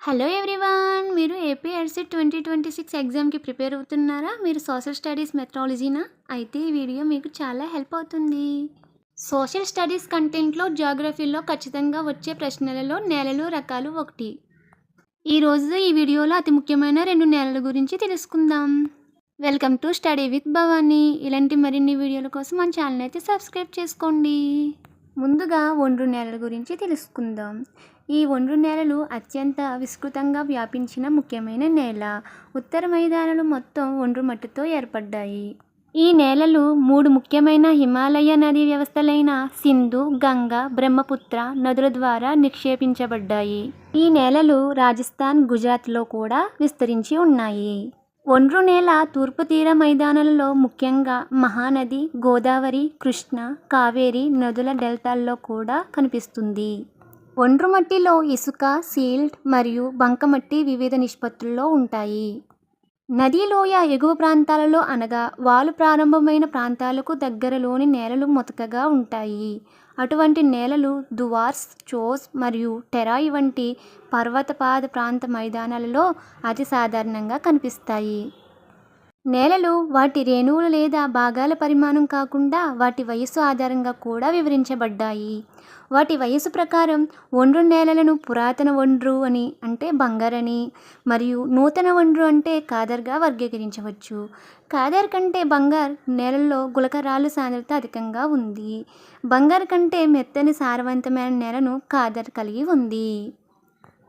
Hello everyone, మీరు APSC 2026 ఎగ్జామ్కి prepare అవుతున్నారా? మీరు సోషల్ స్టడీస్ మెథడాలజీనా? అయితే ఈ వీడియో మీకు చాలా హెల్ప్ అవుతుంది. సోషల్ స్టడీస్ కంటెంట్లో జాగ్రఫీలో ఖచ్చితంగా వచ్చే ప్రశ్నలలో నేలలు రకాలు ఒకటి. ఈరోజు ఈ వీడియోలో అతి ముఖ్యమైన 2 నేలల గురించి తెలుసుకుందాం. Welcome to study with Bhavani. ఇలాంటి మరిన్ని వీడియోల కోసం మన ఛానల్ అయితే సబ్స్క్రైబ్ చేసుకోండి. ముందుగా ఒండ్రు నేలల గురించి తెలుసుకుందాం. ఈ ఒండ్రు నేలలు అత్యంత విస్తృతంగా వ్యాపించిన ముఖ్యమైన నేల. ఉత్తర మైదానాలు మొత్తం ఒండ్రు మట్టితో ఏర్పడ్డాయి. ఈ నేలలు 3 ముఖ్యమైన హిమాలయ నదీ వ్యవస్థలైన సింధు, గంగా, బ్రహ్మపుత్ర నదుల ద్వారా నిక్షేపించబడ్డాయి. ఈ నేలలు రాజస్థాన్, గుజరాత్లో కూడా విస్తరించి ఉన్నాయి. ఒండ్రు నేల తూర్పు తీర మైదానాలలో ముఖ్యంగా మహానది, గోదావరి, కృష్ణ, కావేరి నదుల డెల్టాల్లో కూడా కనిపిస్తుంది. ఒండ్రు మట్టిలో ఇసుక, సిల్ట్ మరియు బంకమట్టి వివిధ నిష్పత్తుల్లో ఉంటాయి. నదీ లోయ ఎగువ ప్రాంతాలలో అనగా వాలు ప్రారంభమైన ప్రాంతాలకు దగ్గరలోని నేలలు మొతకగా ఉంటాయి. అటువంటి నేలలు దువార్స్, చోస్ మరియు టెరాయ్ వంటి పర్వతపాద ప్రాంత మైదానాలలో అతి సాధారణంగా కనిపిస్తాయి. నేలలు వాటి రేణువులు లేదా భాగాల పరిమాణం కాకుండా వాటి వయస్సు ఆధారంగా కూడా వివరించబడ్డాయి. వాటి వయస్సు ప్రకారం ఒండ్రు నేలలను పురాతన ఒండ్రు అని అంటే బంగారని మరియు నూతన ఒండ్రు అంటే కాదర్గా వర్గీకరించవచ్చు. కాదర్ కంటే బంగార్ నేలల్లో గులకరాళ్ళు సాంద్రత అధికంగా ఉంది. బంగారు కంటే మెత్తని సారవంతమైన నేలను కాదర్ కలిగి ఉంది.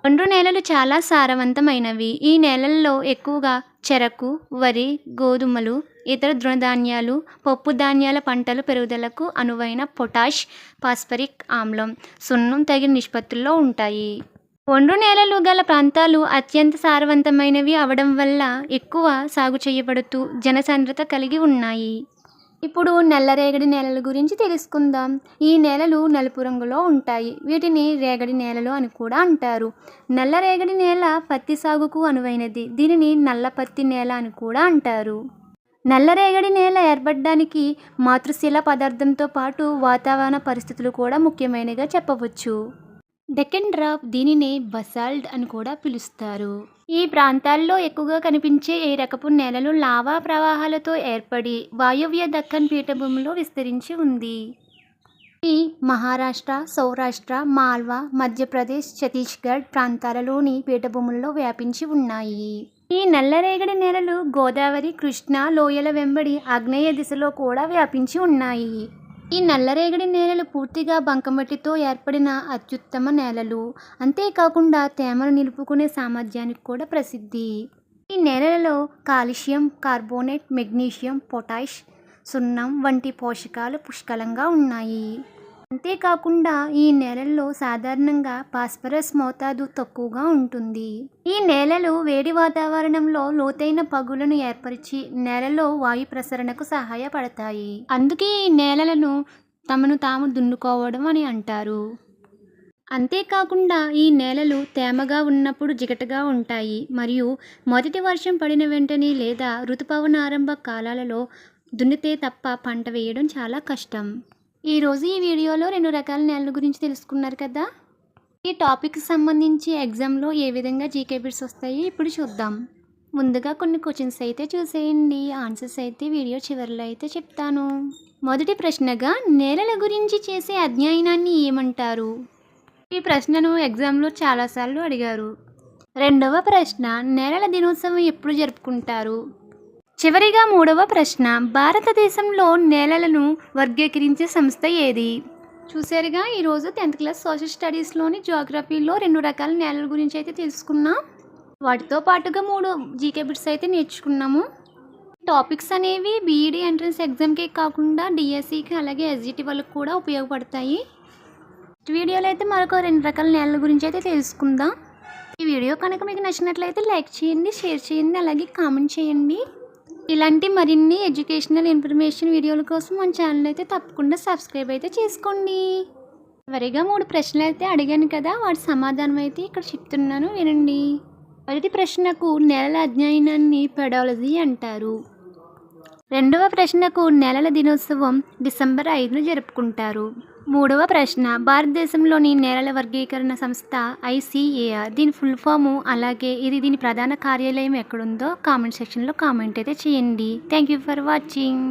ఒండ్రు నేలలు చాలా సారవంతమైనవి. ఈ నేలల్లో ఎక్కువగా చెరకు, వరి, గోధుమలు, ఇతర తృణధాన్యాలు, పప్పు ధాన్యాల పంటల పెరుగుదలకు అనువైన పొటాష్, ఫాస్ఫరిక్ ఆమ్లం, సున్నం తగిన నిష్పత్తుల్లో ఉంటాయి. ఒండ్రు నేలలు గల ప్రాంతాలు అత్యంత సారవంతమైనవి అవడం వల్ల ఎక్కువ సాగు చేయబడుతూ జనసాంద్రత కలిగి ఉన్నాయి. ఇప్పుడు నల్లరేగడి నేలల గురించి తెలుసుకుందాం. ఈ నేలలు నలుపు రంగులో ఉంటాయి. వీటిని రేగడి నేలలు అని కూడా అంటారు. నల్లరేగడి నేల పత్తి సాగుకు అనువైనది. దీనిని నల్ల పత్తి నేల అని కూడా అంటారు. నల్లరేగడి నేల ఏర్పడడానికి మాతృశిల పదార్థంతో పాటు వాతావరణ పరిస్థితులు కూడా ముఖ్యమైనవిగా చెప్పవచ్చు. డెక్కన్ డ్రాప్, దీనినే బసాల్ట్ అని కూడా పిలుస్తారు. ఈ ప్రాంతాల్లో ఎక్కువగా కనిపించే ఈ రకపు నేలలు లావా ప్రవాహాలతో ఏర్పడి వాయువ్య దక్కన్ పీఠభూమిలో విస్తరించి ఉంది. ఈ మహారాష్ట్ర, సౌరాష్ట్ర, మాల్వా, మధ్యప్రదేశ్, ఛత్తీస్గఢ్ ప్రాంతాలలోని పీఠభూముల్లో వ్యాపించి ఉన్నాయి. ఈ నల్లరేగడి నేలలు గోదావరి, కృష్ణా లోయల వెంబడి ఆగ్నేయ దిశలో కూడా వ్యాపించి ఉన్నాయి. ఈ నల్లరేగడి నేలలు పూర్తిగా బంకమట్టితో ఏర్పడిన అత్యుత్తమ నేలలు. అంతేకాకుండా తేమను నిలుపుకునే సామర్థ్యానికి కూడా ప్రసిద్ధి. ఈ నేలలలో కాల్షియం కార్బోనేట్, మెగ్నీషియం, పొటాష్, సున్నం వంటి పోషకాలు పుష్కలంగా ఉన్నాయి. అంతేకాకుండా ఈ నేలల్లో సాధారణంగా ఫాస్ఫరస్ మోతాదు తక్కువగా ఉంటుంది. ఈ నేలలు వేడి వాతావరణంలో లోతైన పగులను ఏర్పరిచి నేలలో వాయు ప్రసరణకు సహాయపడతాయి. అందుకే ఈ నేలలను తమను తాము దున్నుకోవడం అని అంటారు. అంతేకాకుండా ఈ నేలలు తేమగా ఉన్నప్పుడు జిగటగా ఉంటాయి మరియు మొదటి వర్షం పడిన వెంటనే లేదా ఋతుపవన ఆరంభ కాలాలలో దున్నితే తప్ప పంట వేయడం చాలా కష్టం. ఈరోజు ఈ వీడియోలో 2 రకాల నేలల గురించి తెలుసుకున్నారు కదా. ఈ టాపిక్కి సంబంధించి ఎగ్జామ్లో ఏ విధంగా జీకే బిట్స్ వస్తాయి ఇప్పుడు చూద్దాం. ముందుగా కొన్ని క్వశ్చన్స్ అయితే చూసేయండి. ఆన్సర్స్ అయితే వీడియో చివరిలో అయితే చెప్తాను. మొదటి ప్రశ్నగా నేలల గురించి చేసే అధ్యయనాన్ని ఏమంటారు? ఈ ప్రశ్నను ఎగ్జామ్లో చాలాసార్లు అడిగారు. రెండవ ప్రశ్న, నేలల దినోత్సవం ఎప్పుడు జరుపుకుంటారు? చివరిగా మూడవ ప్రశ్న, భారతదేశంలో నేలలను వర్గీకరించే సంస్థ ఏది? చూసారుగా, ఈరోజు 10th క్లాస్ సోషల్ స్టడీస్లోని జియోగ్రఫీలో 2 రకాల నేలల గురించి అయితే తెలుసుకున్నాం. వాటితో పాటుగా 3 జీకే బిట్స్ అయితే నేర్చుకున్నాము. టాపిక్స్ అనేవి బీఈడీ ఎంట్రన్స్ ఎగ్జామ్కే కాకుండా డిఎస్సికి అలాగే ఎస్జిటి వాళ్ళకి కూడా ఉపయోగపడతాయి. వీడియోలో అయితే మరొక 2 రకాల నేలల గురించి అయితే తెలుసుకుందాం. ఈ వీడియో కనుక మీకు నచ్చినట్లయితే లైక్ చేయండి, షేర్ చేయండి, అలాగే కామెంట్ చేయండి. ఇలాంటి మరిన్ని ఎడ్యుకేషనల్ ఇన్ఫర్మేషన్ వీడియోల కోసం మన ఛానల్ అయితే తప్పకుండా సబ్స్క్రైబ్ అయితే చేసుకోండి. చివరిగా 3 ప్రశ్నలు అయితే అడిగాను కదా, వాటి సమాధానం అయితే ఇక్కడ చెప్తున్నాను, వినండి. మొదటి ప్రశ్నకు నేలల అధ్యయనాన్ని పెడాలజీ అంటారు. రెండవ ప్రశ్నకు నేలల దినోత్సవం డిసెంబర్ 5న జరుపుకుంటారు. మూడవ ప్రశ్న, భారతదేశంలోని నేరాల వర్గీకరణ సంస్థ ఐసీఏఆర్, దీని ఫుల్ ఫాము, అలాగే దీని ప్రధాన కార్యాలయం ఎక్కడుందో కామెంట్ సెక్షన్లో కామెంట్ అయితే చేయండి. Thank you for watching.